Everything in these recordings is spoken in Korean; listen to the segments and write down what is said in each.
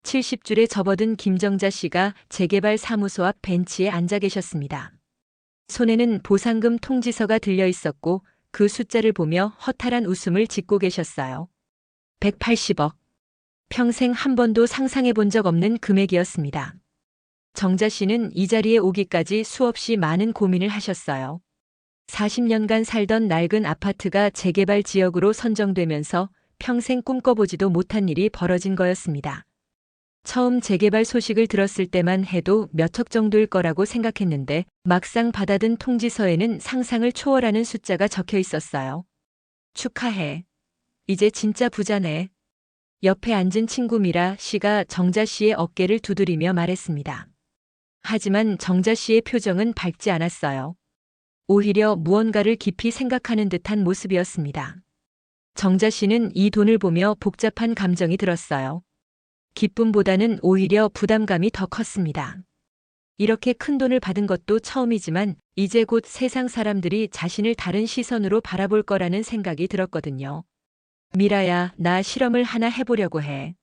70줄에 접어든 김정자 씨가 재개발 사무소 앞 벤치에 앉아 계셨습니다. 손에는 보상금 통지서가 들려 있었고 그 숫자를 보며 허탈한 웃음을 짓고 계셨어요. 180억. 평생 한 번도 상상해 본 적 없는 금액이었습니다. 정자 씨는 이 자리에 오기까지 수없이 많은 고민을 하셨어요. 40년간 살던 낡은 아파트가 재개발 지역으로 선정되면서 평생 꿈꿔보지도 못한 일이 벌어진 거였습니다. 처음 재개발 소식을 들었을 때만 해도 몇 억 정도일 거라고 생각했는데 막상 받아든 통지서에는 상상을 초월하는 숫자가 적혀 있었어요. 축하해. 이제 진짜 부자네. 옆에 앉은 친구 미라 씨가 정자 씨의 어깨를 두드리며 말했습니다. 하지만 정자 씨의 표정은 밝지 않았어요. 오히려 무언가를 깊이 생각하는 듯한 모습이었습니다. 정자 씨는 이 돈을 보며 복잡한 감정이 들었어요. 기쁨보다는 오히려 부담감이 더 컸습니다. 이렇게 큰 돈을 받은 것도 처음이지만 이제 곧 세상 사람들이 자신을 다른 시선으로 바라볼 거라는 생각이 들었거든요. 미라야, 나 실험을 하나 해보려고 해.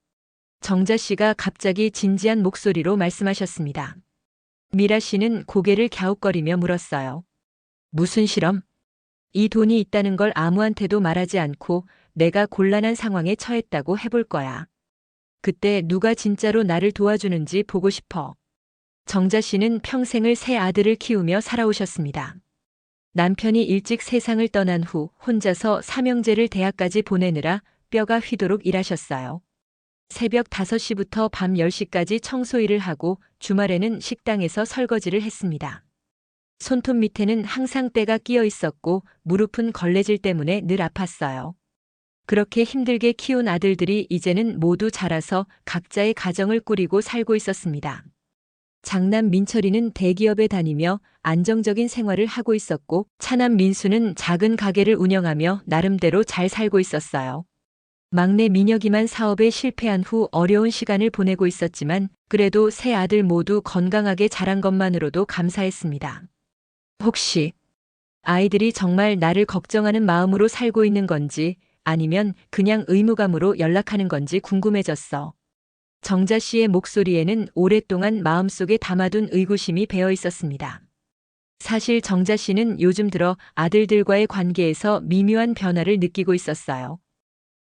정자 씨가 갑자기 진지한 목소리로 말씀하셨습니다. 미라 씨는 고개를 갸웃거리며 물었어요. 무슨 실험? 이 돈이 있다는 걸 아무한테도 말하지 않고 내가 곤란한 상황에 처했다고 해볼 거야. 그때 누가 진짜로 나를 도와주는지 보고 싶어. 정자 씨는 평생을 세 아들을 키우며 살아오셨습니다. 남편이 일찍 세상을 떠난 후 혼자서 삼형제를 대학까지 보내느라 뼈가 휘도록 일하셨어요. 새벽 5시부터 밤 10시까지 청소일을 하고 주말에는 식당에서 설거지를 했습니다. 손톱 밑에는 항상 때가 끼어 있었고 무릎은 걸레질 때문에 늘 아팠어요. 그렇게 힘들게 키운 아들들이 이제는 모두 자라서 각자의 가정을 꾸리고 살고 있었습니다. 장남 민철이는 대기업에 다니며 안정적인 생활을 하고 있었고 차남 민수는 작은 가게를 운영하며 나름대로 잘 살고 있었어요. 막내 민혁이만 사업에 실패한 후 어려운 시간을 보내고 있었지만 그래도 세 아들 모두 건강하게 자란 것만으로도 감사했습니다. 혹시 아이들이 정말 나를 걱정하는 마음으로 살고 있는 건지 아니면 그냥 의무감으로 연락하는 건지 궁금해졌어. 정자 씨의 목소리에는 오랫동안 마음속에 담아둔 의구심이 배어 있었습니다. 사실 정자 씨는 요즘 들어 아들들과의 관계에서 미묘한 변화를 느끼고 있었어요.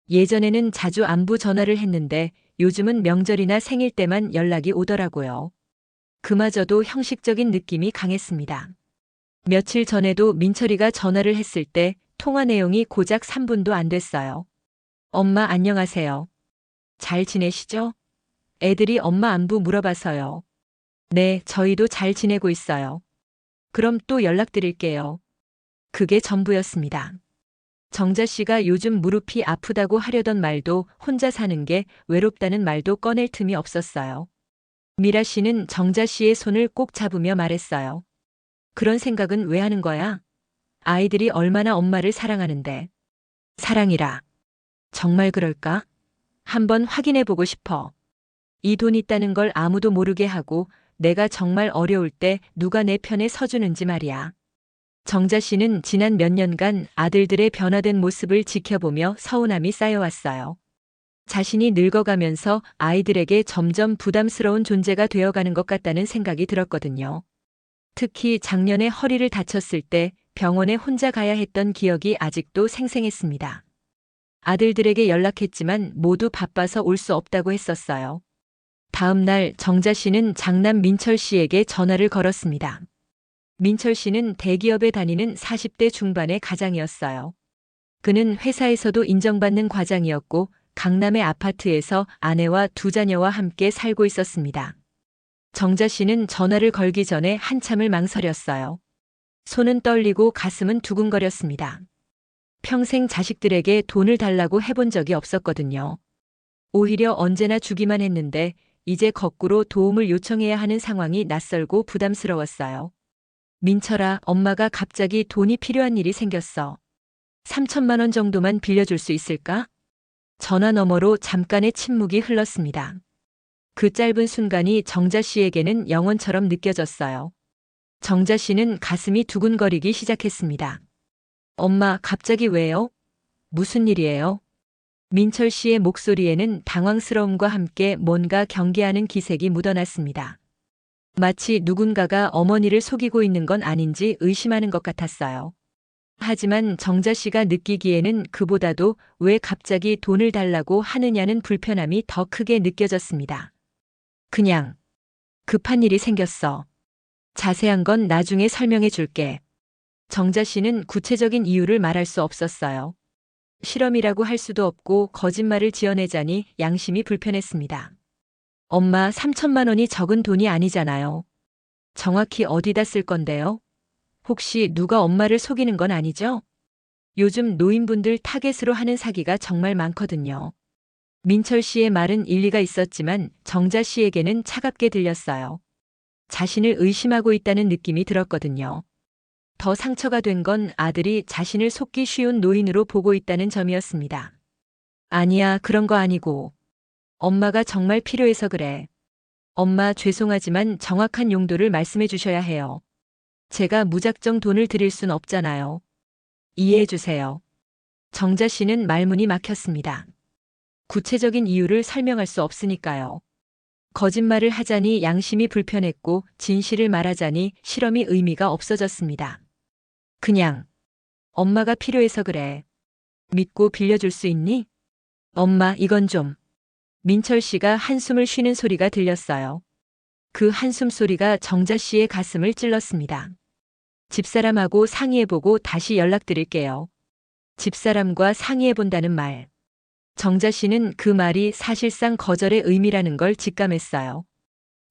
예전에는 자주 안부 전화를 했는데 요즘은 명절이나 생일 때만 연락이 오더라고요. 그마저도 형식적인 느낌이 강했습니다. 며칠 전에도 민철이가 전화를 했을 때 통화 내용이 고작 3분도 안 됐어요. 엄마 안녕하세요. 잘 지내시죠? 애들이 엄마 안부 물어봐서요. 네, 저희도 잘 지내고 있어요. 그럼 또 연락드릴게요. 그게 전부였습니다. 정자 씨가 요즘 무릎이 아프다고 하려던 말도 혼자 사는 게 외롭다는 말도 꺼낼 틈이 없었어요. 미라 씨는 정자 씨의 손을 꼭 잡으며 말했어요. 그런 생각은 왜 하는 거야? 아이들이 얼마나 엄마를 사랑하는데. 사랑이라. 정말 그럴까? 한번 확인해 보고 싶어. 이 돈 있다는 걸 아무도 모르게 하고 내가 정말 어려울 때 누가 내 편에 서주는지 말이야. 정자 씨는 지난 몇 년간 아들들의 변화된 모습을 지켜보며 서운함이 쌓여왔어요. 자신이 늙어가면서 아이들에게 점점 부담스러운 존재가 되어가는 것 같다는 생각이 들었거든요. 특히 작년에 허리를 다쳤을 때 병원에 혼자 가야 했던 기억이 아직도 생생했습니다. 아들들에게 연락했지만 모두 바빠서 올 수 없다고 했었어요. 다음 날 정자 씨는 장남 민철 씨에게 전화를 걸었습니다. 민철 씨는 대기업에 다니는 40대 중반의 가장이었어요. 그는 회사에서도 인정받는 과장이었고 강남의 아파트에서 아내와 두 자녀와 함께 살고 있었습니다. 정자 씨는 전화를 걸기 전에 한참을 망설였어요. 손은 떨리고 가슴은 두근거렸습니다. 평생 자식들에게 돈을 달라고 해본 적이 없었거든요. 오히려 언제나 주기만 했는데 이제 거꾸로 도움을 요청해야 하는 상황이 낯설고 부담스러웠어요. 민철아, 엄마가 갑자기 돈이 필요한 일이 생겼어. 3천만 원 정도만 빌려줄 수 있을까? 전화 너머로 잠깐의 침묵이 흘렀습니다. 그 짧은 순간이 정자 씨에게는 영원처럼 느껴졌어요. 정자 씨는 가슴이 두근거리기 시작했습니다. 엄마, 갑자기 왜요? 무슨 일이에요? 민철 씨의 목소리에는 당황스러움과 함께 뭔가 경계하는 기색이 묻어났습니다. 마치 누군가가 어머니를 속이고 있는 건 아닌지 의심하는 것 같았어요. 하지만 정자 씨가 느끼기에는 그보다도 왜 갑자기 돈을 달라고 하느냐는 불편함이 더 크게 느껴졌습니다. 그냥 급한 일이 생겼어. 자세한 건 나중에 설명해 줄게. 정자 씨는 구체적인 이유를 말할 수 없었어요. 실험이라고 할 수도 없고 거짓말을 지어내자니 양심이 불편했습니다. 엄마 3천만 원이 적은 돈이 아니잖아요. 정확히 어디다 쓸 건데요? 혹시 누가 엄마를 속이는 건 아니죠? 요즘 노인분들 타겟으로 하는 사기가 정말 많거든요. 민철 씨의 말은 일리가 있었지만 정자 씨에게는 차갑게 들렸어요. 자신을 의심하고 있다는 느낌이 들었거든요. 더 상처가 된 건 아들이 자신을 속기 쉬운 노인으로 보고 있다는 점이었습니다. 아니야, 그런 거 아니고. 엄마가 정말 필요해서 그래. 엄마 죄송하지만 정확한 용도를 말씀해 주셔야 해요. 제가 무작정 돈을 드릴 순 없잖아요. 이해해 주세요. 정자 씨는 말문이 막혔습니다. 구체적인 이유를 설명할 수 없으니까요. 거짓말을 하자니 양심이 불편했고 진실을 말하자니 실험이 의미가 없어졌습니다. 그냥 엄마가 필요해서 그래. 믿고 빌려줄 수 있니? 엄마, 이건 좀. 민철 씨가 한숨을 쉬는 소리가 들렸어요. 그 한숨 소리가 정자 씨의 가슴을 찔렀습니다. 집사람하고 상의해보고 다시 연락드릴게요. 집사람과 상의해본다는 말. 정자 씨는 그 말이 사실상 거절의 의미라는 걸 직감했어요.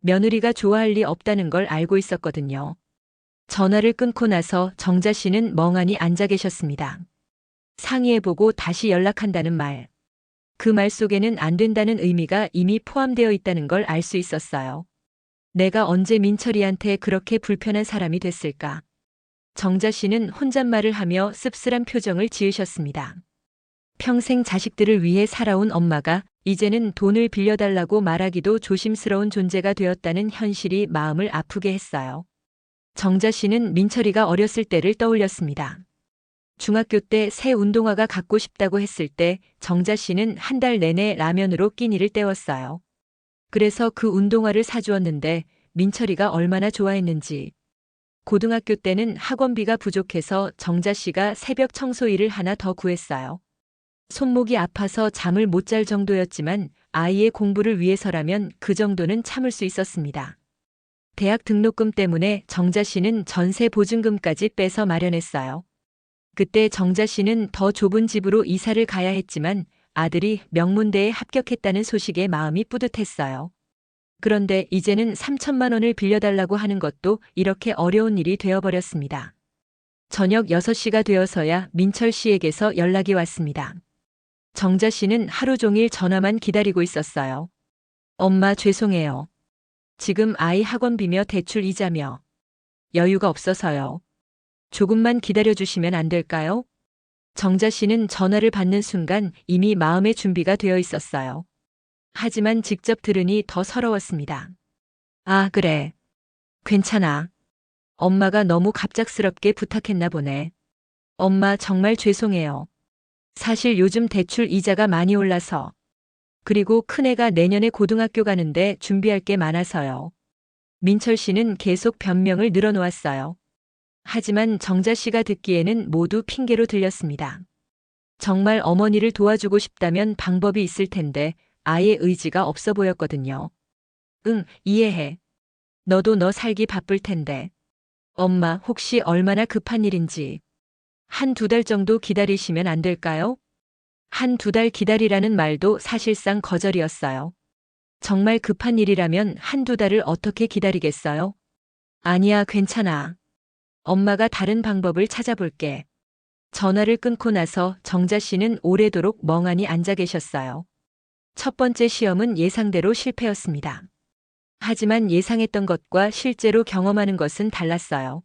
며느리가 좋아할 리 없다는 걸 알고 있었거든요. 전화를 끊고 나서 정자 씨는 멍하니 앉아 계셨습니다. 상의해보고 다시 연락한다는 말. 그 말 속에는 안 된다는 의미가 이미 포함되어 있다는 걸 알 수 있었어요. 내가 언제 민철이한테 그렇게 불편한 사람이 됐을까? 정자 씨는 혼잣말을 하며 씁쓸한 표정을 지으셨습니다. 평생 자식들을 위해 살아온 엄마가 이제는 돈을 빌려달라고 말하기도 조심스러운 존재가 되었다는 현실이 마음을 아프게 했어요. 정자 씨는 민철이가 어렸을 때를 떠올렸습니다. 중학교 때 새 운동화가 갖고 싶다고 했을 때 정자 씨는 한 달 내내 라면으로 끼니를 때웠어요. 그래서 그 운동화를 사주었는데 민철이가 얼마나 좋아했는지. 고등학교 때는 학원비가 부족해서 정자 씨가 새벽 청소 일을 하나 더 구했어요. 손목이 아파서 잠을 못 잘 정도였지만 아이의 공부를 위해서라면 그 정도는 참을 수 있었습니다. 대학 등록금 때문에 정자 씨는 전세 보증금까지 빼서 마련했어요. 그때 정자 씨는 더 좁은 집으로 이사를 가야 했지만 아들이 명문대에 합격했다는 소식에 마음이 뿌듯했어요. 그런데 이제는 3천만 원을 빌려달라고 하는 것도 이렇게 어려운 일이 되어버렸습니다. 저녁 6시가 되어서야 민철 씨에게서 연락이 왔습니다. 정자 씨는 하루 종일 전화만 기다리고 있었어요. 엄마 죄송해요. 지금 아이 학원비며 대출 이자며 여유가 없어서요. 조금만 기다려주시면 안 될까요? 정자 씨는 전화를 받는 순간 이미 마음의 준비가 되어 있었어요. 하지만 직접 들으니 더 서러웠습니다. 아, 그래. 괜찮아. 엄마가 너무 갑작스럽게 부탁했나 보네. 엄마 정말 죄송해요. 사실 요즘 대출 이자가 많이 올라서. 그리고 큰애가 내년에 고등학교 가는데 준비할 게 많아서요. 민철 씨는 계속 변명을 늘어놓았어요. 하지만 정자 씨가 듣기에는 모두 핑계로 들렸습니다. 정말 어머니를 도와주고 싶다면 방법이 있을 텐데 아예 의지가 없어 보였거든요. 응, 이해해. 너도 너 살기 바쁠 텐데. 엄마 혹시 얼마나 급한 일인지. 1~2달 정도 기다리시면 안 될까요? 1~2달 기다리라는 말도 사실상 거절이었어요. 정말 급한 일이라면 1~2달을 어떻게 기다리겠어요? 아니야, 괜찮아. 엄마가 다른 방법을 찾아볼게. 전화를 끊고 나서 정자 씨는 오래도록 멍하니 앉아 계셨어요. 첫 번째 시험은 예상대로 실패였습니다. 하지만 예상했던 것과 실제로 경험하는 것은 달랐어요.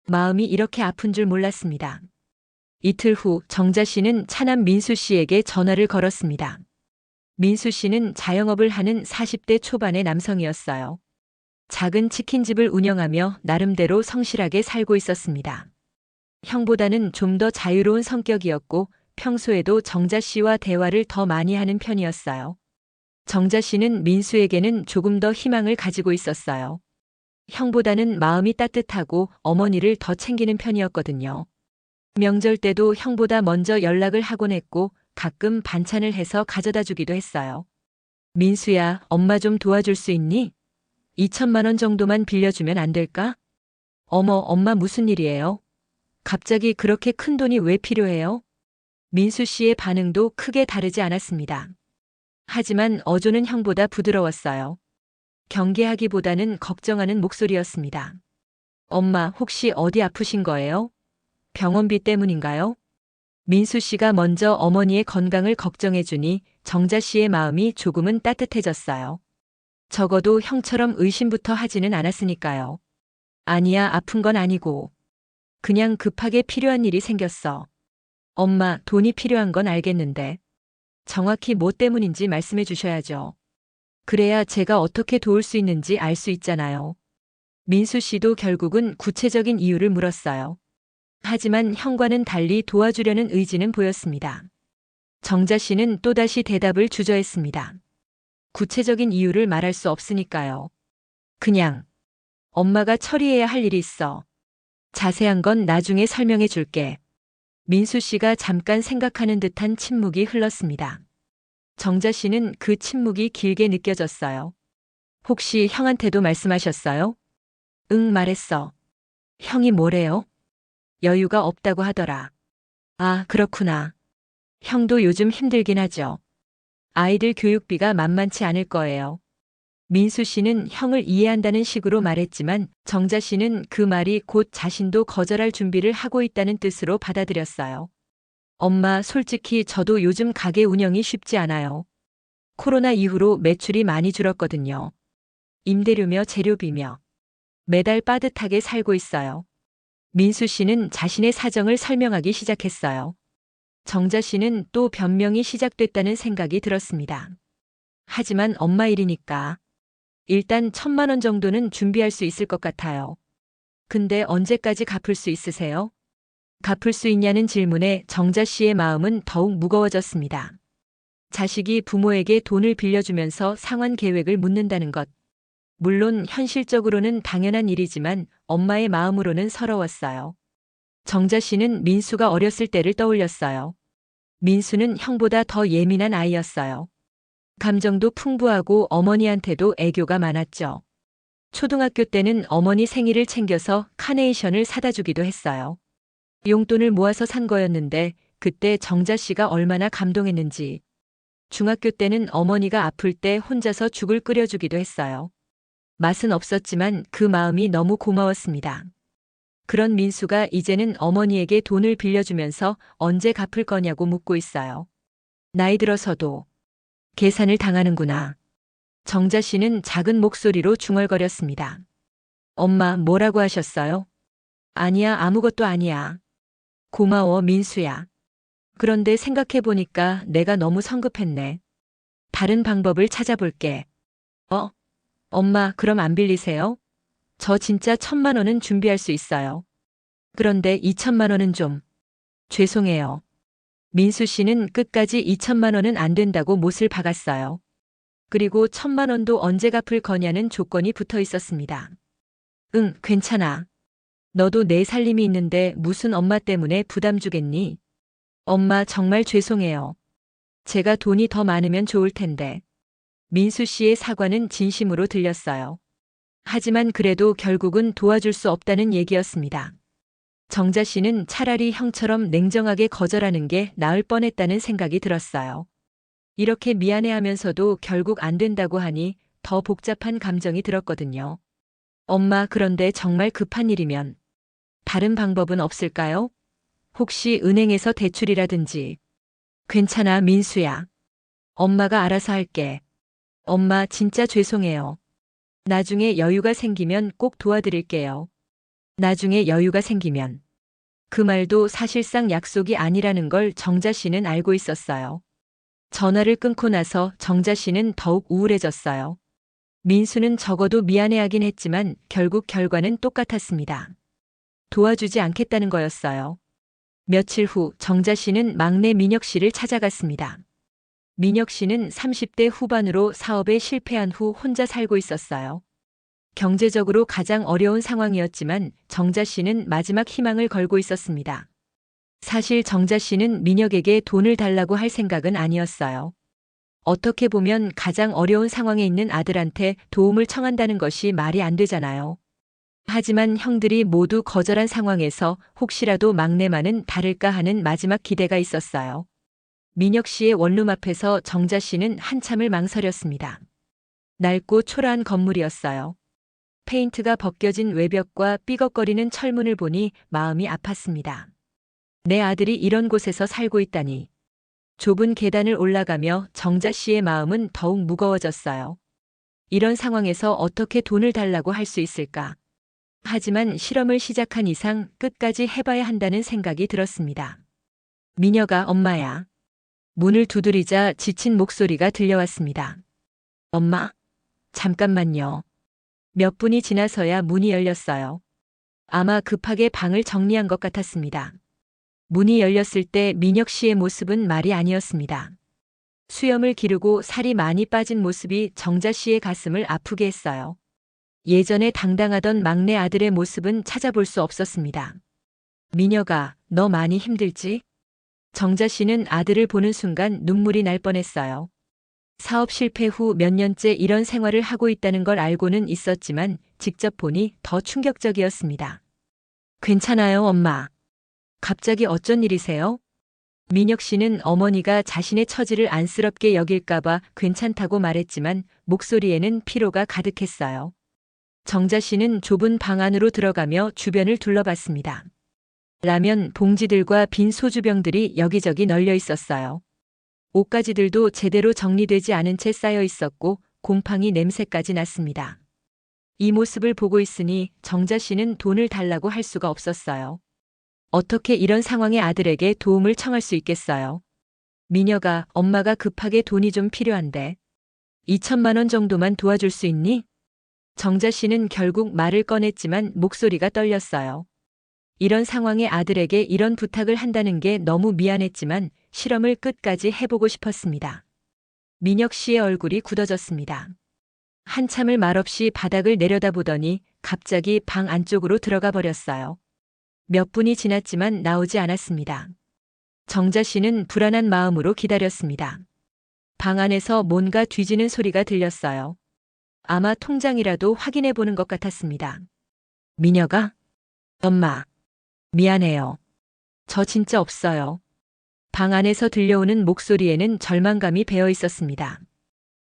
마음이 이렇게 아픈 줄 몰랐습니다. 이틀 후 정자 씨는 차남 민수 씨에게 전화를 걸었습니다. 민수 씨는 자영업을 하는 40대 초반의 남성이었어요. 작은 치킨집을 운영하며 나름대로 성실하게 살고 있었습니다. 형보다는 좀 더 자유로운 성격이었고 평소에도 정자 씨와 대화를 더 많이 하는 편이었어요. 정자 씨는 민수에게는 조금 더 희망을 가지고 있었어요. 형보다는 마음이 따뜻하고 어머니를 더 챙기는 편이었거든요. 명절 때도 형보다 먼저 연락을 하곤 했고 가끔 반찬을 해서 가져다 주기도 했어요. 민수야, 엄마 좀 도와줄 수 있니? 2천만 원 정도만 빌려주면 안 될까? 어머, 엄마 무슨 일이에요? 갑자기 그렇게 큰 돈이 왜 필요해요? 민수 씨의 반응도 크게 다르지 않았습니다. 하지만 어조는 형보다 부드러웠어요. 경계하기보다는 걱정하는 목소리였습니다. 엄마, 혹시 어디 아프신 거예요? 병원비 때문인가요? 민수 씨가 먼저 어머니의 건강을 걱정해 주니 정자 씨의 마음이 조금은 따뜻해졌어요. 적어도 형처럼 의심부터 하지는 않았으니까요. 아니야, 아픈 건 아니고. 그냥 급하게 필요한 일이 생겼어. 엄마, 돈이 필요한 건 알겠는데. 정확히 뭐 때문인지 말씀해 주셔야죠. 그래야 제가 어떻게 도울 수 있는지 알 수 있잖아요. 민수 씨도 결국은 구체적인 이유를 물었어요. 하지만 형과는 달리 도와주려는 의지는 보였습니다. 정자 씨는 또다시 대답을 주저했습니다. 구체적인 이유를 말할 수 없으니까요. 그냥 엄마가 처리해야 할 일이 있어. 자세한 건 나중에 설명해 줄게. 민수 씨가 잠깐 생각하는 듯한 침묵이 흘렀습니다. 정자 씨는 그 침묵이 길게 느껴졌어요. 혹시 형한테도 말씀하셨어요? 응, 말했어. 형이 뭐래요? 여유가 없다고 하더라. 아, 그렇구나. 형도 요즘 힘들긴 하죠. 아이들 교육비가 만만치 않을 거예요. 민수 씨는 형을 이해한다는 식으로 말했지만 정자 씨는 그 말이 곧 자신도 거절할 준비를 하고 있다는 뜻으로 받아들였어요. 엄마, 솔직히 저도 요즘 가게 운영이 쉽지 않아요. 코로나 이후로 매출이 많이 줄었거든요. 임대료며 재료비며 매달 빠듯하게 살고 있어요. 민수 씨는 자신의 사정을 설명하기 시작했어요. 정자 씨는 또 변명이 시작됐다는 생각이 들었습니다. 하지만 엄마 일이니까 일단 1,000만 원 정도는 준비할 수 있을 것 같아요. 근데 언제까지 갚을 수 있으세요? 갚을 수 있냐는 질문에 정자 씨의 마음은 더욱 무거워졌습니다. 자식이 부모에게 돈을 빌려주면서 상환 계획을 묻는다는 것. 물론 현실적으로는 당연한 일이지만 엄마의 마음으로는 서러웠어요. 정자 씨는 민수가 어렸을 때를 떠올렸어요. 민수는 형보다 더 예민한 아이였어요. 감정도 풍부하고 어머니한테도 애교가 많았죠. 초등학교 때는 어머니 생일을 챙겨서 카네이션을 사다 주기도 했어요. 용돈을 모아서 산 거였는데 그때 정자 씨가 얼마나 감동했는지. 중학교 때는 어머니가 아플 때 혼자서 죽을 끓여주기도 했어요. 맛은 없었지만 그 마음이 너무 고마웠습니다. 그런 민수가 이제는 어머니에게 돈을 빌려주면서 언제 갚을 거냐고 묻고 있어요. 나이 들어서도 계산을 당하는구나. 정자 씨는 작은 목소리로 중얼거렸습니다. 엄마, 뭐라고 하셨어요? 아니야, 아무것도 아니야. 고마워, 민수야. 그런데 생각해보니까 내가 너무 성급했네. 다른 방법을 찾아볼게. 엄마, 그럼 안 빌리세요? 저 진짜 1,000만 원은 준비할 수 있어요. 그런데 2천만 원은 좀. 죄송해요. 민수 씨는 끝까지 2천만 원은 안 된다고 못을 박았어요. 그리고 1,000만 원도 언제 갚을 거냐는 조건이 붙어 있었습니다. 응, 괜찮아. 너도 내 살림이 있는데 무슨 엄마 때문에 부담 주겠니? 엄마, 정말 죄송해요. 제가 돈이 더 많으면 좋을 텐데. 민수 씨의 사과는 진심으로 들렸어요. 하지만 그래도 결국은 도와줄 수 없다는 얘기였습니다. 정자 씨는 차라리 형처럼 냉정하게 거절하는 게 나을 뻔했다는 생각이 들었어요. 이렇게 미안해하면서도 결국 안 된다고 하니 더 복잡한 감정이 들었거든요. 엄마, 그런데 정말 급한 일이면 다른 방법은 없을까요? 혹시 은행에서 대출이라든지. 괜찮아, 민수야. 엄마가 알아서 할게. 엄마, 진짜 죄송해요. 나중에 여유가 생기면 꼭 도와드릴게요. 나중에 여유가 생기면. 그 말도 사실상 약속이 아니라는 걸 정자 씨는 알고 있었어요. 전화를 끊고 나서 정자 씨는 더욱 우울해졌어요. 민수는 적어도 미안해하긴 했지만 결국 결과는 똑같았습니다. 도와주지 않겠다는 거였어요. 며칠 후 정자 씨는 막내 민혁 씨를 찾아갔습니다. 민혁 씨는 30대 후반으로 사업에 실패한 후 혼자 살고 있었어요. 경제적으로 가장 어려운 상황이었지만 정자 씨는 마지막 희망을 걸고 있었습니다. 사실 정자 씨는 민혁에게 돈을 달라고 할 생각은 아니었어요. 어떻게 보면 가장 어려운 상황에 있는 아들한테 도움을 청한다는 것이 말이 안 되잖아요. 하지만 형들이 모두 거절한 상황에서 혹시라도 막내만은 다를까 하는 마지막 기대가 있었어요. 민혁 씨의 원룸 앞에서 정자 씨는 한참을 망설였습니다. 낡고 초라한 건물이었어요. 페인트가 벗겨진 외벽과 삐걱거리는 철문을 보니 마음이 아팠습니다. 내 아들이 이런 곳에서 살고 있다니. 좁은 계단을 올라가며 정자 씨의 마음은 더욱 무거워졌어요. 이런 상황에서 어떻게 돈을 달라고 할 수 있을까? 하지만 실험을 시작한 이상 끝까지 해봐야 한다는 생각이 들었습니다. 미녀가 엄마야. 문을 두드리자 지친 목소리가 들려왔습니다. 엄마, 잠깐만요. 몇 분이 지나서야 문이 열렸어요. 아마 급하게 방을 정리한 것 같았습니다. 문이 열렸을 때 민혁 씨의 모습은 말이 아니었습니다. 수염을 기르고 살이 많이 빠진 모습이 정자 씨의 가슴을 아프게 했어요. 예전에 당당하던 막내 아들의 모습은 찾아볼 수 없었습니다. 민혁아, 너 많이 힘들지? 정자 씨는 아들을 보는 순간 눈물이 날 뻔했어요. 사업 실패 후 몇 년째 이런 생활을 하고 있다는 걸 알고는 있었지만 직접 보니 더 충격적이었습니다. 괜찮아요, 엄마. 갑자기 어쩐 일이세요? 민혁 씨는 어머니가 자신의 처지를 안쓰럽게 여길까봐 괜찮다고 말했지만 목소리에는 피로가 가득했어요. 정자 씨는 좁은 방 안으로 들어가며 주변을 둘러봤습니다. 라면 봉지들과 빈 소주병들이 여기저기 널려 있었어요. 옷가지들도 제대로 정리되지 않은 채 쌓여 있었고 곰팡이 냄새까지 났습니다. 이 모습을 보고 있으니 정자 씨는 돈을 달라고 할 수가 없었어요. 어떻게 이런 상황에 아들에게 도움을 청할 수 있겠어요? 미녀가 엄마가 급하게 돈이 좀 필요한데 2천만 원 정도만 도와줄 수 있니? 정자 씨는 결국 말을 꺼냈지만 목소리가 떨렸어요. 이런 상황에 아들에게 이런 부탁을 한다는 게 너무 미안했지만 실험을 끝까지 해보고 싶었습니다. 민혁 씨의 얼굴이 굳어졌습니다. 한참을 말없이 바닥을 내려다보더니 갑자기 방 안쪽으로 들어가 버렸어요. 몇 분이 지났지만 나오지 않았습니다. 정자 씨는 불안한 마음으로 기다렸습니다. 방 안에서 뭔가 뒤지는 소리가 들렸어요. 아마 통장이라도 확인해 보는 것 같았습니다. 미녀가? 엄마. 미안해요. 저 진짜 없어요. 방 안에서 들려오는 목소리에는 절망감이 배어 있었습니다.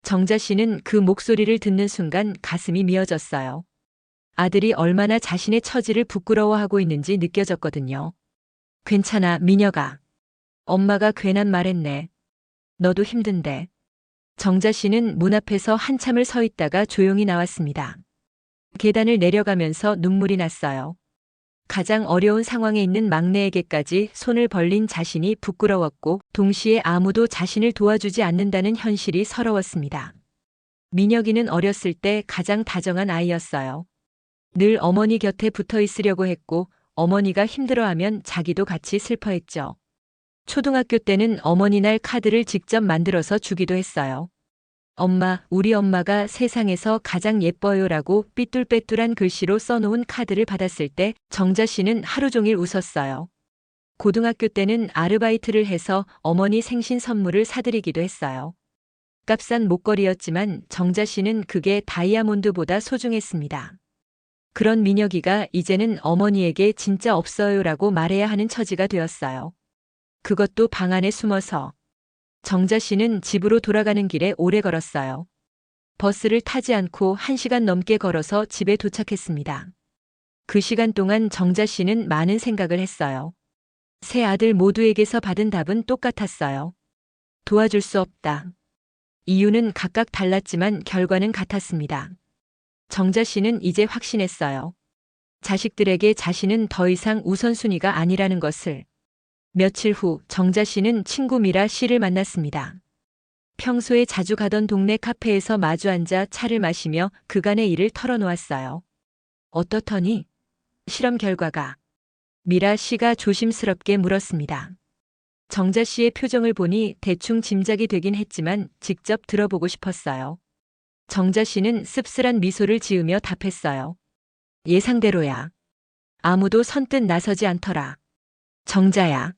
정자 씨는 그 목소리를 듣는 순간 가슴이 미어졌어요. 아들이 얼마나 자신의 처지를 부끄러워하고 있는지 느껴졌거든요. 괜찮아, 미녀가. 엄마가 괜한 말했네. 너도 힘든데. 정자 씨는 문 앞에서 한참을 서 있다가 조용히 나왔습니다. 계단을 내려가면서 눈물이 났어요. 가장 어려운 상황에 있는 막내에게까지 손을 벌린 자신이 부끄러웠고 동시에 아무도 자신을 도와주지 않는다는 현실이 서러웠습니다. 민혁이는 어렸을 때 가장 다정한 아이였어요. 늘 어머니 곁에 붙어 있으려고 했고 어머니가 힘들어하면 자기도 같이 슬퍼했죠. 초등학교 때는 어머니날 카드를 직접 만들어서 주기도 했어요. 엄마, 우리 엄마가 세상에서 가장 예뻐요라고 삐뚤빼뚤한 글씨로 써놓은 카드를 받았을 때 정자 씨는 하루 종일 웃었어요. 고등학교 때는 아르바이트를 해서 어머니 생신 선물을 사드리기도 했어요. 값싼 목걸이였지만 정자 씨는 그게 다이아몬드보다 소중했습니다. 그런 민혁이가 이제는 어머니에게 진짜 없어요라고 말해야 하는 처지가 되었어요. 그것도 방 안에 숨어서. 정자 씨는 집으로 돌아가는 길에 오래 걸었어요. 버스를 타지 않고 1시간 넘게 걸어서 집에 도착했습니다. 그 시간 동안 정자 씨는 많은 생각을 했어요. 세 아들 모두에게서 받은 답은 똑같았어요. 도와줄 수 없다. 이유는 각각 달랐지만 결과는 같았습니다. 정자 씨는 이제 확신했어요. 자식들에게 자신은 더 이상 우선순위가 아니라는 것을. 며칠 후 정자 씨는 친구 미라 씨를 만났습니다. 평소에 자주 가던 동네 카페에서 마주 앉아 차를 마시며 그간의 일을 털어놓았어요. 어떻더니? 실험 결과가. 미라 씨가 조심스럽게 물었습니다. 정자 씨의 표정을 보니 대충 짐작이 되긴 했지만 직접 들어보고 싶었어요. 정자 씨는 씁쓸한 미소를 지으며 답했어요. 예상대로야. 아무도 선뜻 나서지 않더라. 정자야.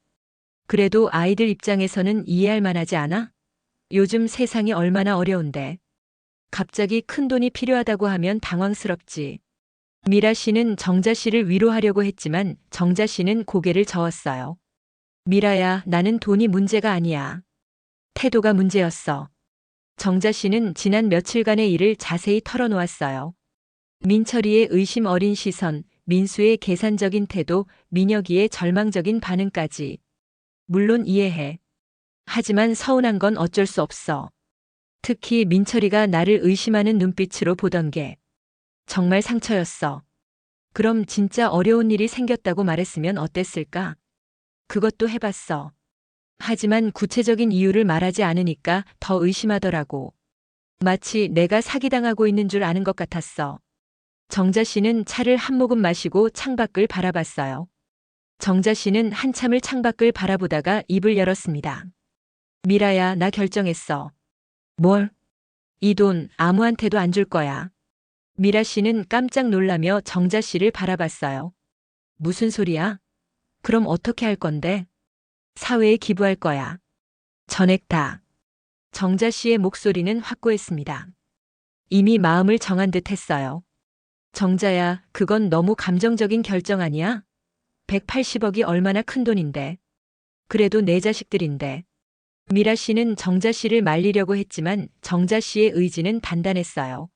그래도 아이들 입장에서는 이해할 만하지 않아? 요즘 세상이 얼마나 어려운데. 갑자기 큰돈이 필요하다고 하면 당황스럽지. 미라 씨는 정자 씨를 위로하려고 했지만 정자 씨는 고개를 저었어요. 미라야, 나는 돈이 문제가 아니야. 태도가 문제였어. 정자 씨는 지난 며칠간의 일을 자세히 털어놓았어요. 민철이의 의심 어린 시선, 민수의 계산적인 태도, 민혁이의 절망적인 반응까지. 물론 이해해. 하지만 서운한 건 어쩔 수 없어. 특히 민철이가 나를 의심하는 눈빛으로 보던 게 정말 상처였어. 그럼 진짜 어려운 일이 생겼다고 말했으면 어땠을까? 그것도 해봤어. 하지만 구체적인 이유를 말하지 않으니까 더 의심하더라고. 마치 내가 사기당하고 있는 줄 아는 것 같았어. 정자 씨는 차를 한 모금 마시고 창밖을 바라봤어요. 정자 씨는 한참을 창밖을 바라보다가 입을 열었습니다. 미라야, 나 결정했어. 뭘? 이 돈 아무한테도 안 줄 거야. 미라 씨는 깜짝 놀라며 정자 씨를 바라봤어요. 무슨 소리야? 그럼 어떻게 할 건데? 사회에 기부할 거야. 전액 다. 정자 씨의 목소리는 확고했습니다. 이미 마음을 정한 듯 했어요. 정자야, 그건 너무 감정적인 결정 아니야? 180억이 얼마나 큰 돈인데. 그래도 내 자식들인데. 미라 씨는 정자 씨를 말리려고 했지만 정자 씨의 의지는 단단했어요.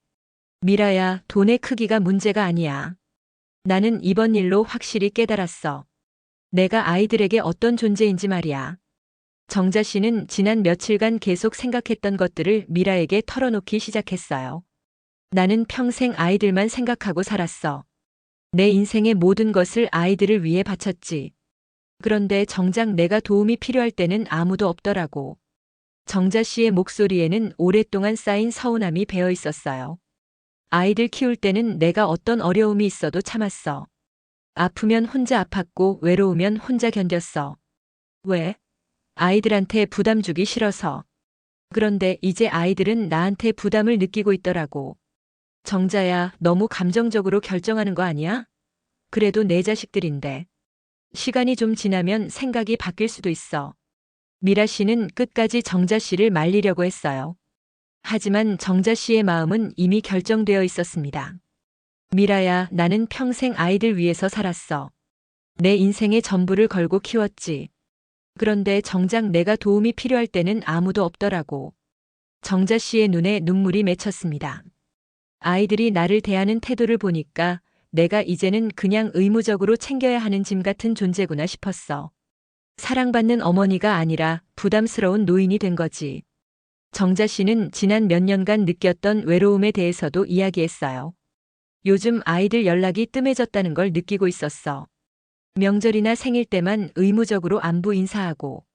미라야, 돈의 크기가 문제가 아니야. 나는 이번 일로 확실히 깨달았어. 내가 아이들에게 어떤 존재인지 말이야. 정자 씨는 지난 며칠간 계속 생각했던 것들을 미라에게 털어놓기 시작했어요. 나는 평생 아이들만 생각하고 살았어. 내 인생의 모든 것을 아이들을 위해 바쳤지. 그런데 정작 내가 도움이 필요할 때는 아무도 없더라고. 정자 씨의 목소리에는 오랫동안 쌓인 서운함이 배어 있었어요. 아이들 키울 때는 내가 어떤 어려움이 있어도 참았어. 아프면 혼자 아팠고 외로우면 혼자 견뎠어. 왜? 아이들한테 부담 주기 싫어서. 그런데 이제 아이들은 나한테 부담을 느끼고 있더라고. 정자야, 너무 감정적으로 결정하는 거 아니야? 그래도 내 자식들인데. 시간이 좀 지나면 생각이 바뀔 수도 있어. 미라 씨는 끝까지 정자 씨를 말리려고 했어요. 하지만 정자 씨의 마음은 이미 결정되어 있었습니다. 미라야, 나는 평생 아이들 위해서 살았어. 내 인생의 전부를 걸고 키웠지. 그런데 정작 내가 도움이 필요할 때는 아무도 없더라고. 정자 씨의 눈에 눈물이 맺혔습니다. 아이들이 나를 대하는 태도를 보니까 내가 이제는 그냥 의무적으로 챙겨야 하는 짐 같은 존재구나 싶었어. 사랑받는 어머니가 아니라 부담스러운 노인이 된 거지. 정자 씨는 지난 몇 년간 느꼈던 외로움에 대해서도 이야기했어요. 요즘 아이들 연락이 뜸해졌다는 걸 느끼고 있었어. 명절이나 생일 때만 의무적으로 안부 인사하고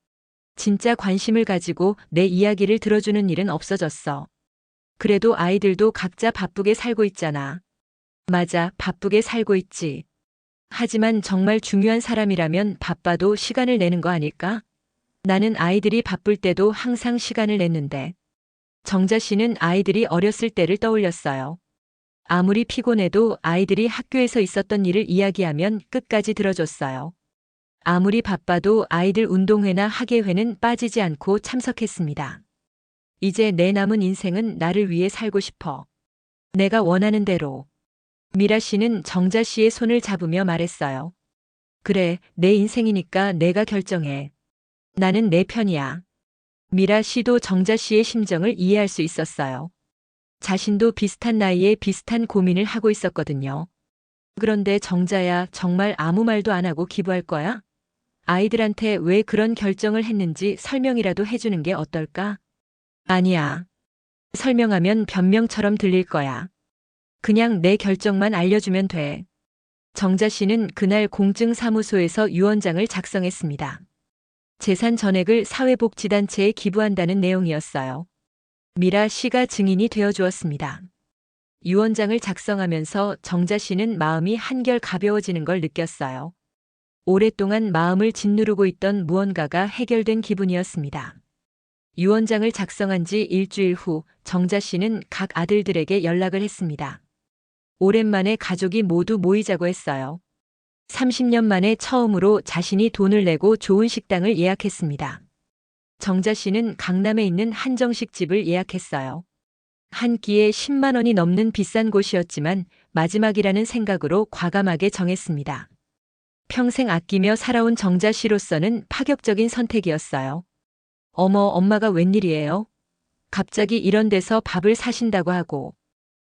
진짜 관심을 가지고 내 이야기를 들어주는 일은 없어졌어. 그래도 아이들도 각자 바쁘게 살고 있잖아. 맞아, 바쁘게 살고 있지. 하지만 정말 중요한 사람이라면 바빠도 시간을 내는 거 아닐까? 나는 아이들이 바쁠 때도 항상 시간을 냈는데. 정자 씨는 아이들이 어렸을 때를 떠올렸어요. 아무리 피곤해도 아이들이 학교에서 있었던 일을 이야기하면 끝까지 들어줬어요. 아무리 바빠도 아이들 운동회나 학예회는 빠지지 않고 참석했습니다. 이제 내 남은 인생은 나를 위해 살고 싶어. 내가 원하는 대로. 미라 씨는 정자 씨의 손을 잡으며 말했어요. 그래, 내 인생이니까 내가 결정해. 나는 내 편이야. 미라 씨도 정자 씨의 심정을 이해할 수 있었어요. 자신도 비슷한 나이에 비슷한 고민을 하고 있었거든요. 그런데 정자야, 정말 아무 말도 안 하고 기부할 거야? 아이들한테 왜 그런 결정을 했는지 설명이라도 해주는 게 어떨까? 아니야. 설명하면 변명처럼 들릴 거야. 그냥 내 결정만 알려주면 돼. 정자 씨는 그날 공증사무소에서 유언장을 작성했습니다. 재산 전액을 사회복지단체에 기부한다는 내용이었어요. 미라 씨가 증인이 되어 주었습니다. 유언장을 작성하면서 정자 씨는 마음이 한결 가벼워지는 걸 느꼈어요. 오랫동안 마음을 짓누르고 있던 무언가가 해결된 기분이었습니다. 유언장을 작성한 지 일주일 후 정자 씨는 각 아들들에게 연락을 했습니다. 오랜만에 가족이 모두 모이자고 했어요. 30년 만에 처음으로 자신이 돈을 내고 좋은 식당을 예약했습니다. 정자 씨는 강남에 있는 한정식 집을 예약했어요. 한 끼에 10만 원이 넘는 비싼 곳이었지만 마지막이라는 생각으로 과감하게 정했습니다. 평생 아끼며 살아온 정자 씨로서는 파격적인 선택이었어요. 어머, 엄마가 웬일이에요? 갑자기 이런 데서 밥을 사신다고 하고.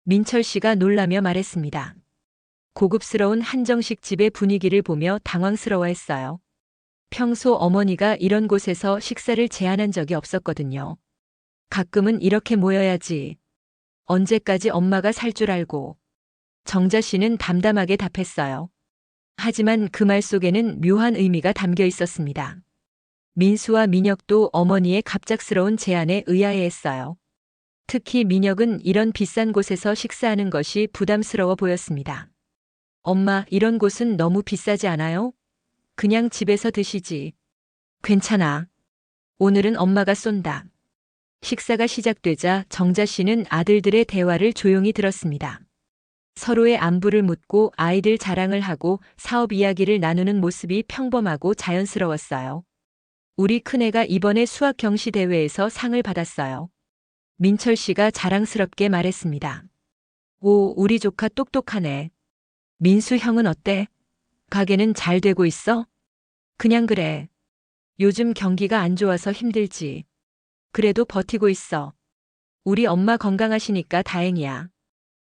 민철 씨가 놀라며 말했습니다. 고급스러운 한정식 집의 분위기를 보며 당황스러워했어요. 평소 어머니가 이런 곳에서 식사를 제안한 적이 없었거든요. 가끔은 이렇게 모여야지. 언제까지 엄마가 살 줄 알고. 정자 씨는 담담하게 답했어요. 하지만 그 말 속에는 묘한 의미가 담겨 있었습니다. 민수와 민혁도 어머니의 갑작스러운 제안에 의아해했어요. 특히 민혁은 이런 비싼 곳에서 식사하는 것이 부담스러워 보였습니다. 엄마, 이런 곳은 너무 비싸지 않아요? 그냥 집에서 드시지. 괜찮아. 오늘은 엄마가 쏜다. 식사가 시작되자 정자 씨는 아들들의 대화를 조용히 들었습니다. 서로의 안부를 묻고 아이들 자랑을 하고 사업 이야기를 나누는 모습이 평범하고 자연스러웠어요. 우리 큰애가 이번에 수학 경시 대회에서 상을 받았어요. 민철 씨가 자랑스럽게 말했습니다. 오, 우리 조카 똑똑하네. 민수 형은 어때? 가게는 잘 되고 있어? 그냥 그래. 요즘 경기가 안 좋아서 힘들지. 그래도 버티고 있어. 우리 엄마 건강하시니까 다행이야.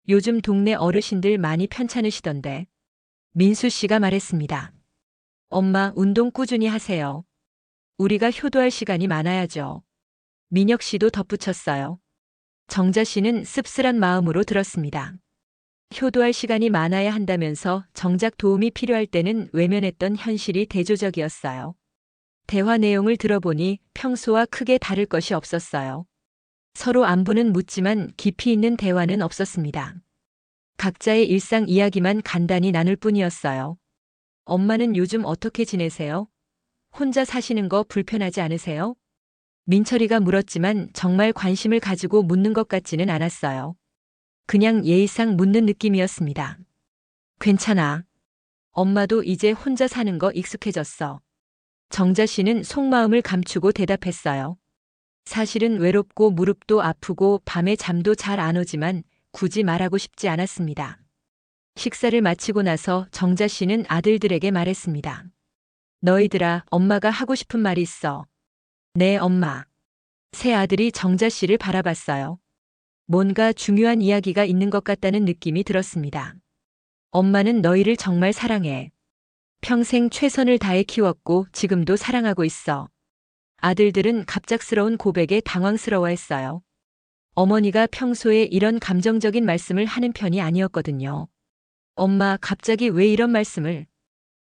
요즘 동네 어르신들 많이 편찮으시던데. 민수 씨가 말했습니다. 엄마, 운동 꾸준히 하세요. 우리가 효도할 시간이 많아야죠. 민혁 씨도 덧붙였어요. 정자 씨는 씁쓸한 마음으로 들었습니다. 효도할 시간이 많아야 한다면서 정작 도움이 필요할 때는 외면했던 현실이 대조적이었어요. 대화 내용을 들어보니 평소와 크게 다를 것이 없었어요. 서로 안부는 묻지만 깊이 있는 대화는 없었습니다. 각자의 일상 이야기만 간단히 나눌 뿐이었어요. 엄마는 요즘 어떻게 지내세요? 혼자 사시는 거 불편하지 않으세요? 민철이가 물었지만 정말 관심을 가지고 묻는 것 같지는 않았어요. 그냥 예의상 묻는 느낌이었습니다. 괜찮아. 엄마도 이제 혼자 사는 거 익숙해졌어. 정자 씨는 속마음을 감추고 대답했어요. 사실은 외롭고 무릎도 아프고 밤에 잠도 잘 안 오지만 굳이 말하고 싶지 않았습니다. 식사를 마치고 나서 정자 씨는 아들들에게 말했습니다. 너희들아, 엄마가 하고 싶은 말이 있어. 네, 엄마. 세 아들이 정자 씨를 바라봤어요. 뭔가 중요한 이야기가 있는 것 같다는 느낌이 들었습니다. 엄마는 너희를 정말 사랑해. 평생 최선을 다해 키웠고 지금도 사랑하고 있어. 아들들은 갑작스러운 고백에 당황스러워했어요. 어머니가 평소에 이런 감정적인 말씀을 하는 편이 아니었거든요. 엄마, 갑자기 왜 이런 말씀을?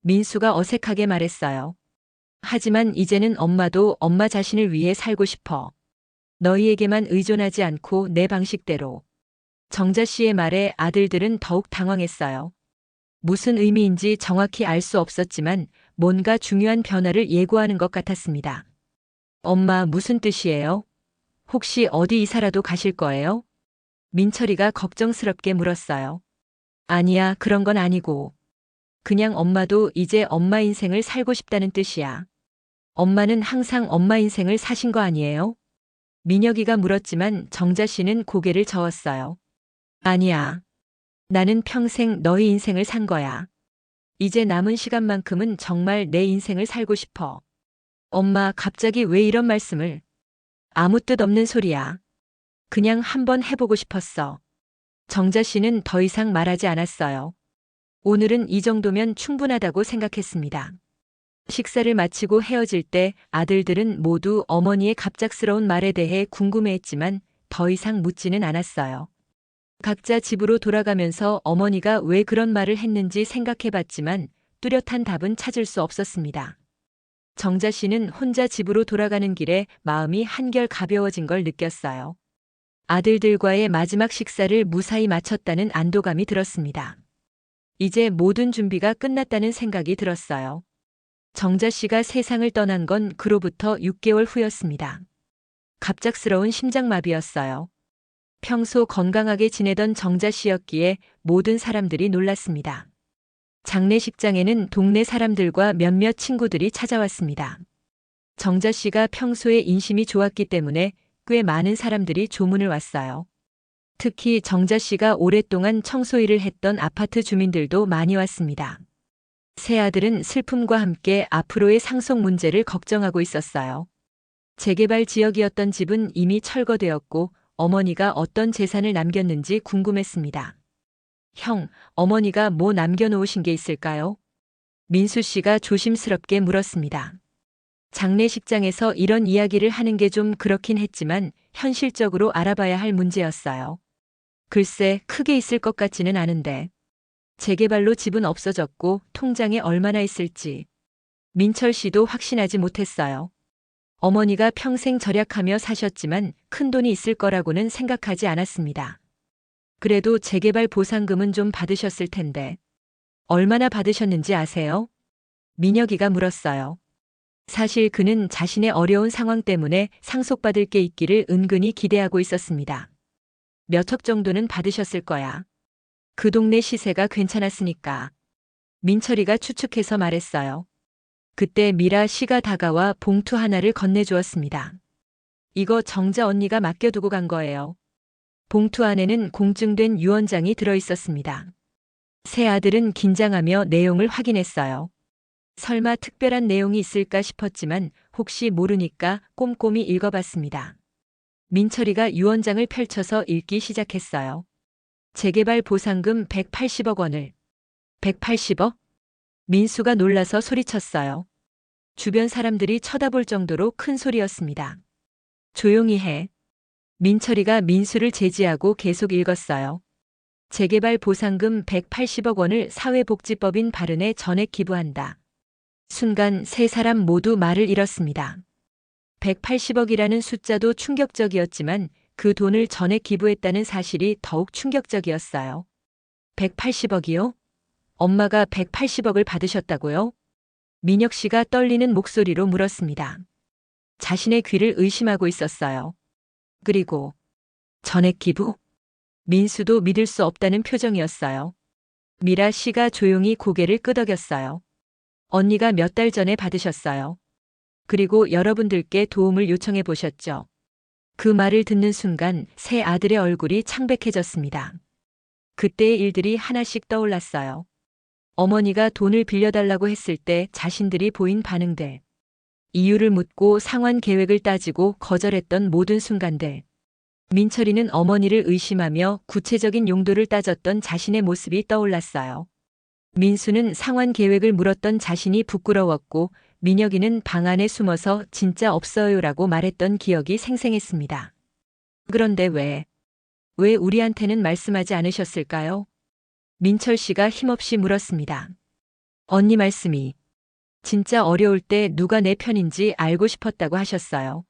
민수가 어색하게 말했어요. 하지만 이제는 엄마도 엄마 자신을 위해 살고 싶어. 너희에게만 의존하지 않고 내 방식대로. 정자 씨의 말에 아들들은 더욱 당황했어요. 무슨 의미인지 정확히 알 수 없었지만 뭔가 중요한 변화를 예고하는 것 같았습니다. 엄마, 무슨 뜻이에요? 혹시 어디 이사라도 가실 거예요? 민철이가 걱정스럽게 물었어요. 아니야, 그런 건 아니고. 그냥 엄마도 이제 엄마 인생을 살고 싶다는 뜻이야. 엄마는 항상 엄마 인생을 사신 거 아니에요? 민혁이가 물었지만 정자 씨는 고개를 저었어요. 아니야. 나는 평생 너희 인생을 산 거야. 이제 남은 시간만큼은 정말 내 인생을 살고 싶어. 엄마, 갑자기 왜 이런 말씀을? 아무 뜻 없는 소리야. 그냥 한번 해보고 싶었어. 정자 씨는 더 이상 말하지 않았어요. 오늘은 이 정도면 충분하다고 생각했습니다. 식사를 마치고 헤어질 때 아들들은 모두 어머니의 갑작스러운 말에 대해 궁금해했지만 더 이상 묻지는 않았어요. 각자 집으로 돌아가면서 어머니가 왜 그런 말을 했는지 생각해봤지만 뚜렷한 답은 찾을 수 없었습니다. 정자 씨는 혼자 집으로 돌아가는 길에 마음이 한결 가벼워진 걸 느꼈어요. 아들들과의 마지막 식사를 무사히 마쳤다는 안도감이 들었습니다. 이제 모든 준비가 끝났다는 생각이 들었어요. 정자 씨가 세상을 떠난 건 그로부터 6개월 후였습니다. 갑작스러운 심장마비였어요. 평소 건강하게 지내던 정자 씨였기에 모든 사람들이 놀랐습니다. 장례식장에는 동네 사람들과 몇몇 친구들이 찾아왔습니다. 정자 씨가 평소에 인심이 좋았기 때문에 꽤 많은 사람들이 조문을 왔어요. 특히 정자 씨가 오랫동안 청소 일을 했던 아파트 주민들도 많이 왔습니다. 새 아들은 슬픔과 함께 앞으로의 상속 문제를 걱정하고 있었어요. 재개발 지역이었던 집은 이미 철거되었고 어머니가 어떤 재산을 남겼는지 궁금했습니다. 형, 어머니가 뭐 남겨놓으신 게 있을까요? 민수 씨가 조심스럽게 물었습니다. 장례식장에서 이런 이야기를 하는 게 좀 그렇긴 했지만 현실적으로 알아봐야 할 문제였어요. 글쎄, 크게 있을 것 같지는 않은데. 재개발로 집은 없어졌고 통장에 얼마나 있을지 민철 씨도 확신하지 못했어요. 어머니가 평생 절약하며 사셨지만 큰돈이 있을 거라고는 생각하지 않았습니다. 그래도 재개발 보상금은 좀 받으셨을 텐데. 얼마나 받으셨는지 아세요? 민혁이가 물었어요. 사실 그는 자신의 어려운 상황 때문에 상속받을 게 있기를 은근히 기대하고 있었습니다. 몇 억 정도는 받으셨을 거야. 그 동네 시세가 괜찮았으니까. 민철이가 추측해서 말했어요. 그때 미라 씨가 다가와 봉투 하나를 건네주었습니다. 이거 정자 언니가 맡겨두고 간 거예요. 봉투 안에는 공증된 유언장이 들어있었습니다. 새 아들은 긴장하며 내용을 확인했어요. 설마 특별한 내용이 있을까 싶었지만 혹시 모르니까 꼼꼼히 읽어봤습니다. 민철이가 유언장을 펼쳐서 읽기 시작했어요. 재개발 보상금 180억 원을. 180억? 민수가 놀라서 소리쳤어요. 주변 사람들이 쳐다볼 정도로 큰 소리였습니다. 조용히 해. 민철이가 민수를 제지하고 계속 읽었어요. 재개발 보상금 180억 원을 사회복지법인 바른에 전액 기부한다. 순간 세 사람 모두 말을 잃었습니다. 180억이라는 숫자도 충격적이었지만 그 돈을 전액 기부했다는 사실이 더욱 충격적이었어요. 180억이요? 엄마가 180억을 받으셨다고요? 민혁 씨가 떨리는 목소리로 물었습니다. 자신의 귀를 의심하고 있었어요. 그리고 전액 기부? 민수도 믿을 수 없다는 표정이었어요. 미라 씨가 조용히 고개를 끄덕였어요. 언니가 몇 달 전에 받으셨어요. 그리고 여러분들께 도움을 요청해 보셨죠. 그 말을 듣는 순간 새 아들의 얼굴이 창백해졌습니다. 그때의 일들이 하나씩 떠올랐어요. 어머니가 돈을 빌려달라고 했을 때 자신들이 보인 반응들. 이유를 묻고 상환 계획을 따지고 거절했던 모든 순간들. 민철이는 어머니를 의심하며 구체적인 용도를 따졌던 자신의 모습이 떠올랐어요. 민수는 상환 계획을 물었던 자신이 부끄러웠고 민혁이는 방 안에 숨어서 진짜 없어요라고 말했던 기억이 생생했습니다. 그런데 왜 우리한테는 말씀하지 않으셨을까요? 민철 씨가 힘없이 물었습니다. 언니 말씀이 진짜 어려울 때 누가 내 편인지 알고 싶었다고 하셨어요.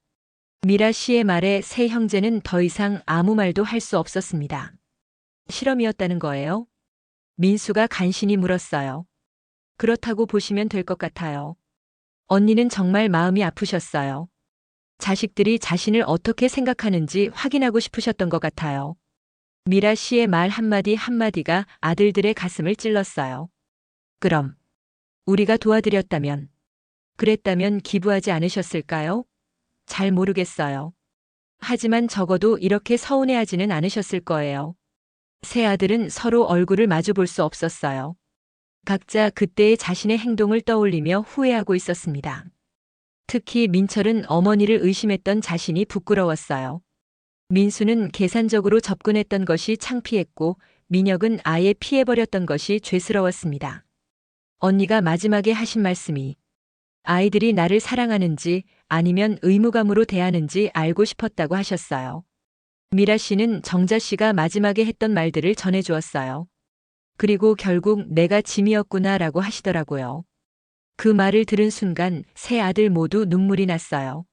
미라 씨의 말에 세 형제는 더 이상 아무 말도 할 수 없었습니다. 실험이었다는 거예요? 민수가 간신히 물었어요. 그렇다고 보시면 될 것 같아요. 언니는 정말 마음이 아프셨어요. 자식들이 자신을 어떻게 생각하는지 확인하고 싶으셨던 것 같아요. 미라 씨의 말 한마디 한마디가 아들들의 가슴을 찔렀어요. 그럼 우리가 도와드렸다면, 그랬다면 기부하지 않으셨을까요? 잘 모르겠어요. 하지만 적어도 이렇게 서운해하지는 않으셨을 거예요. 세 아들은 서로 얼굴을 마주 볼 수 없었어요. 각자 그때의 자신의 행동을 떠올리며 후회하고 있었습니다. 특히 민철은 어머니를 의심했던 자신이 부끄러웠어요. 민수는 계산적으로 접근했던 것이 창피했고 민혁은 아예 피해버렸던 것이 죄스러웠습니다. 언니가 마지막에 하신 말씀이 아이들이 나를 사랑하는지 아니면 의무감으로 대하는지 알고 싶었다고 하셨어요. 미라 씨는 정자 씨가 마지막에 했던 말들을 전해주었어요. 그리고 결국 내가 짐이었구나라고 하시더라고요. 그 말을 들은 순간 세 아들 모두 눈물이 났어요.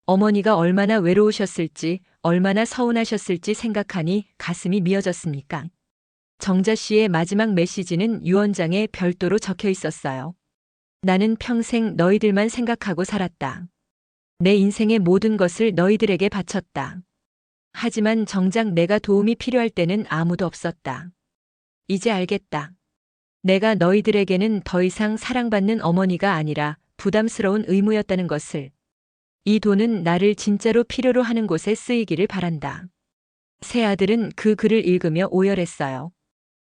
어머니가 얼마나 외로우셨을지, 얼마나 서운하셨을지 생각하니 가슴이 미어졌습니까? 정자 씨의 마지막 메시지는 유언장에 별도로 적혀 있었어요. 나는 평생 너희들만 생각하고 살았다. 내 인생의 모든 것을 너희들에게 바쳤다. 하지만 정작 내가 도움이 필요할 때는 아무도 없었다. 이제 알겠다. 내가 너희들에게는 더 이상 사랑받는 어머니가 아니라 부담스러운 의무였다는 것을. 이 돈은 나를 진짜로 필요로 하는 곳에 쓰이기를 바란다. 새 아들은 그 글을 읽으며 오열했어요.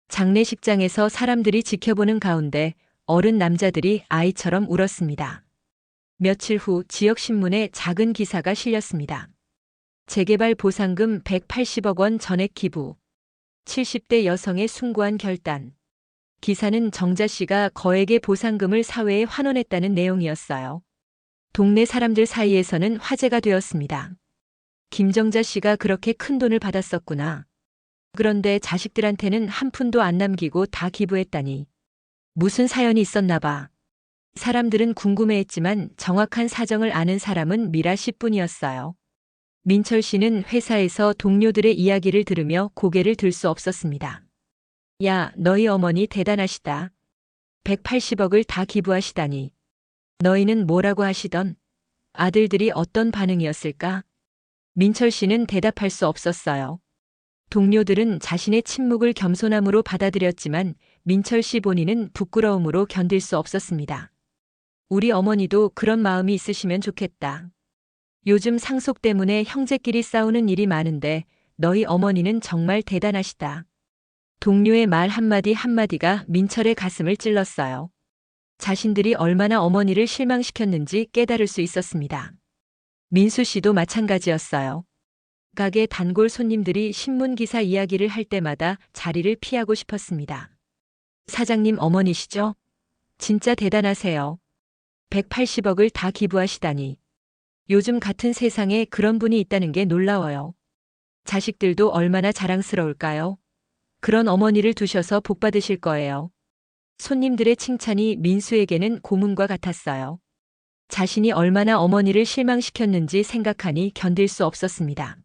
장례식장에서 사람들이 지켜보는 가운데 어른 남자들이 아이처럼 울었습니다. 며칠 후 지역신문에 작은 기사가 실렸습니다. 재개발 보상금 180억 원 전액 기부. 70대 여성의 숭고한 결단. 기사는 정자 씨가 거액의 보상금을 사회에 환원했다는 내용이었어요. 동네 사람들 사이에서는 화제가 되었습니다. 김정자 씨가 그렇게 큰 돈을 받았었구나. 그런데 자식들한테는 한 푼도 안 남기고 다 기부했다니. 무슨 사연이 있었나 봐. 사람들은 궁금해했지만 정확한 사정을 아는 사람은 미라 씨뿐이었어요. 민철 씨는 회사에서 동료들의 이야기를 들으며 고개를 들 수 없었습니다. 야, 너희 어머니 대단하시다. 180억을 다 기부하시다니. 너희는 뭐라고 하시던? 아들들이 어떤 반응이었을까? 민철 씨는 대답할 수 없었어요. 동료들은 자신의 침묵을 겸손함으로 받아들였지만 민철 씨 본인은 부끄러움으로 견딜 수 없었습니다. 우리 어머니도 그런 마음이 있으시면 좋겠다. 요즘 상속 때문에 형제끼리 싸우는 일이 많은데 너희 어머니는 정말 대단하시다. 동료의 말 한마디 한마디가 민철의 가슴을 찔렀어요. 자신들이 얼마나 어머니를 실망시켰는지 깨달을 수 있었습니다. 민수 씨도 마찬가지였어요. 가게 단골 손님들이 신문 기사 이야기를 할 때마다 자리를 피하고 싶었습니다. 사장님 어머니시죠? 진짜 대단하세요. 180억을 다 기부하시다니. 요즘 같은 세상에 그런 분이 있다는 게 놀라워요. 자식들도 얼마나 자랑스러울까요? 그런 어머니를 두셔서 복 받으실 거예요. 손님들의 칭찬이 민수에게는 고문과 같았어요. 자신이 얼마나 어머니를 실망시켰는지 생각하니 견딜 수 없었습니다.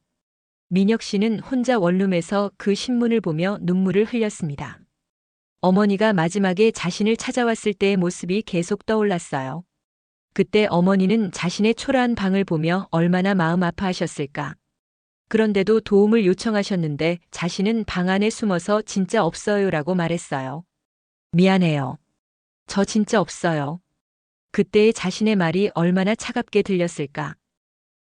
민혁 씨는 혼자 원룸에서 그 신문을 보며 눈물을 흘렸습니다. 어머니가 마지막에 자신을 찾아왔을 때의 모습이 계속 떠올랐어요. 그때 어머니는 자신의 초라한 방을 보며 얼마나 마음 아파하셨을까. 그런데도 도움을 요청하셨는데 자신은 방 안에 숨어서 진짜 없어요라고 말했어요. 미안해요. 저 진짜 없어요. 그때의 자신의 말이 얼마나 차갑게 들렸을까.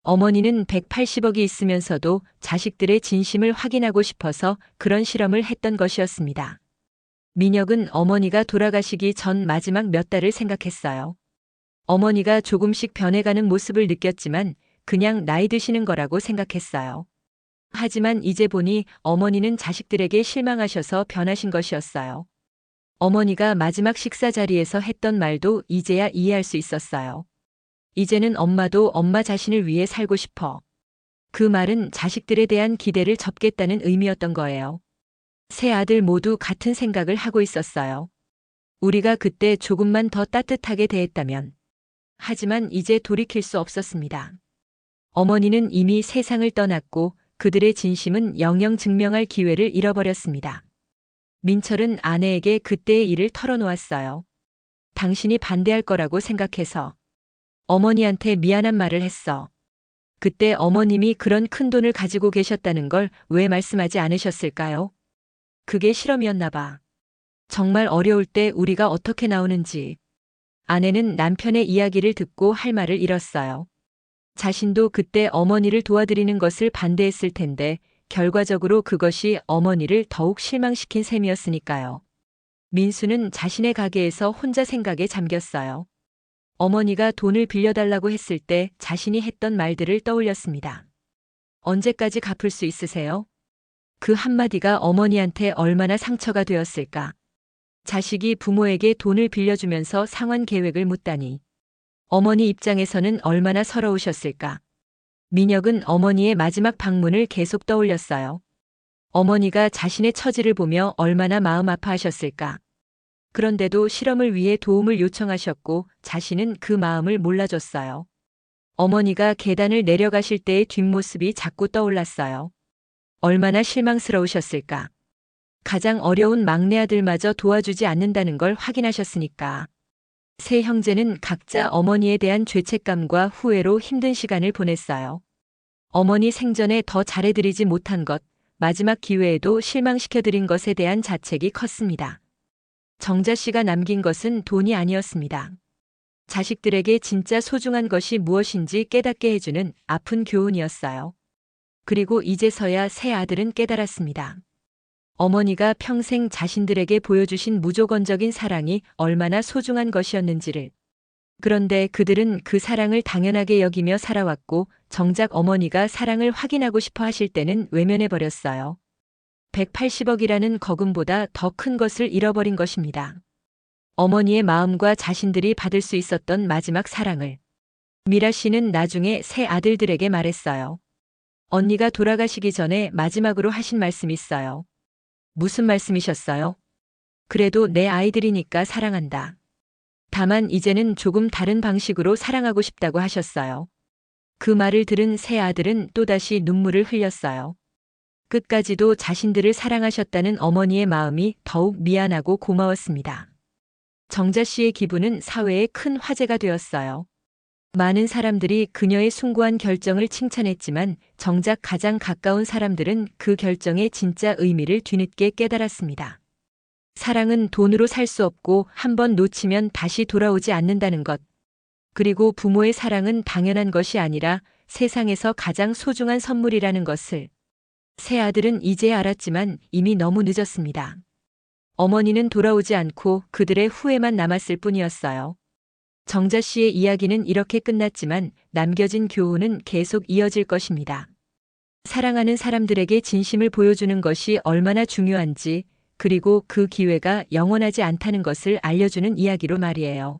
어머니는 180억이 있으면서도 자식들의 진심을 확인하고 싶어서 그런 실험을 했던 것이었습니다. 민혁은 어머니가 돌아가시기 전 마지막 몇 달을 생각했어요. 어머니가 조금씩 변해가는 모습을 느꼈지만 그냥 나이 드시는 거라고 생각했어요. 하지만 이제 보니 어머니는 자식들에게 실망하셔서 변하신 것이었어요. 어머니가 마지막 식사 자리에서 했던 말도 이제야 이해할 수 있었어요. 이제는 엄마도 엄마 자신을 위해 살고 싶어. 그 말은 자식들에 대한 기대를 접겠다는 의미였던 거예요. 세 아들 모두 같은 생각을 하고 있었어요. 우리가 그때 조금만 더 따뜻하게 대했다면. 하지만 이제 돌이킬 수 없었습니다. 어머니는 이미 세상을 떠났고 그들의 진심은 영영 증명할 기회를 잃어버렸습니다. 민철은 아내에게 그때의 일을 털어놓았어요. 당신이 반대할 거라고 생각해서 어머니한테 미안한 말을 했어. 그때 어머님이 그런 큰 돈을 가지고 계셨다는 걸 왜 말씀하지 않으셨을까요? 그게 실험이었나 봐. 정말 어려울 때 우리가 어떻게 나오는지. 아내는 남편의 이야기를 듣고 할 말을 잃었어요. 자신도 그때 어머니를 도와드리는 것을 반대했을 텐데 결과적으로 그것이 어머니를 더욱 실망시킨 셈이었으니까요. 민수는 자신의 가게에서 혼자 생각에 잠겼어요. 어머니가 돈을 빌려달라고 했을 때 자신이 했던 말들을 떠올렸습니다. 언제까지 갚을 수 있으세요? 그 한마디가 어머니한테 얼마나 상처가 되었을까. 자식이 부모에게 돈을 빌려주면서 상환 계획을 묻다니. 어머니 입장에서는 얼마나 서러우셨을까. 민혁은 어머니의 마지막 방문을 계속 떠올렸어요. 어머니가 자신의 처지를 보며 얼마나 마음 아파하셨을까. 그런데도 실험을 위해 도움을 요청하셨고 자신은 그 마음을 몰라줬어요. 어머니가 계단을 내려가실 때의 뒷모습이 자꾸 떠올랐어요. 얼마나 실망스러우셨을까. 가장 어려운 막내 아들마저 도와주지 않는다는 걸 확인하셨으니까. 세 형제는 각자 어머니에 대한 죄책감과 후회로 힘든 시간을 보냈어요. 어머니 생전에 더 잘해드리지 못한 것, 마지막 기회에도 실망시켜드린 것에 대한 자책이 컸습니다. 정자 씨가 남긴 것은 돈이 아니었습니다. 자식들에게 진짜 소중한 것이 무엇인지 깨닫게 해주는 아픈 교훈이었어요. 그리고 이제서야 세 아들은 깨달았습니다. 어머니가 평생 자신들에게 보여주신 무조건적인 사랑이 얼마나 소중한 것이었는지를. 그런데 그들은 그 사랑을 당연하게 여기며 살아왔고 정작 어머니가 사랑을 확인하고 싶어 하실 때는 외면해버렸어요. 180억이라는 거금보다 더 큰 것을 잃어버린 것입니다. 어머니의 마음과 자신들이 받을 수 있었던 마지막 사랑을. 미라 씨는 나중에 세 아들들에게 말했어요. 언니가 돌아가시기 전에 마지막으로 하신 말씀 있어요. 무슨 말씀이셨어요? 그래도 내 아이들이니까 사랑한다. 다만 이제는 조금 다른 방식으로 사랑하고 싶다고 하셨어요. 그 말을 들은 세 아들은 또다시 눈물을 흘렸어요. 끝까지도 자신들을 사랑하셨다는 어머니의 마음이 더욱 미안하고 고마웠습니다. 정자 씨의 기부는 사회에 큰 화제가 되었어요. 많은 사람들이 그녀의 숭고한 결정을 칭찬했지만 정작 가장 가까운 사람들은 그 결정의 진짜 의미를 뒤늦게 깨달았습니다. 사랑은 돈으로 살 수 없고 한 번 놓치면 다시 돌아오지 않는다는 것. 그리고 부모의 사랑은 당연한 것이 아니라 세상에서 가장 소중한 선물이라는 것을. 세 아들은 이제 알았지만 이미 너무 늦었습니다. 어머니는 돌아오지 않고 그들의 후회만 남았을 뿐이었어요. 정자 씨의 이야기는 이렇게 끝났지만 남겨진 교훈은 계속 이어질 것입니다. 사랑하는 사람들에게 진심을 보여주는 것이 얼마나 중요한지, 그리고 그 기회가 영원하지 않다는 것을 알려주는 이야기로 말이에요.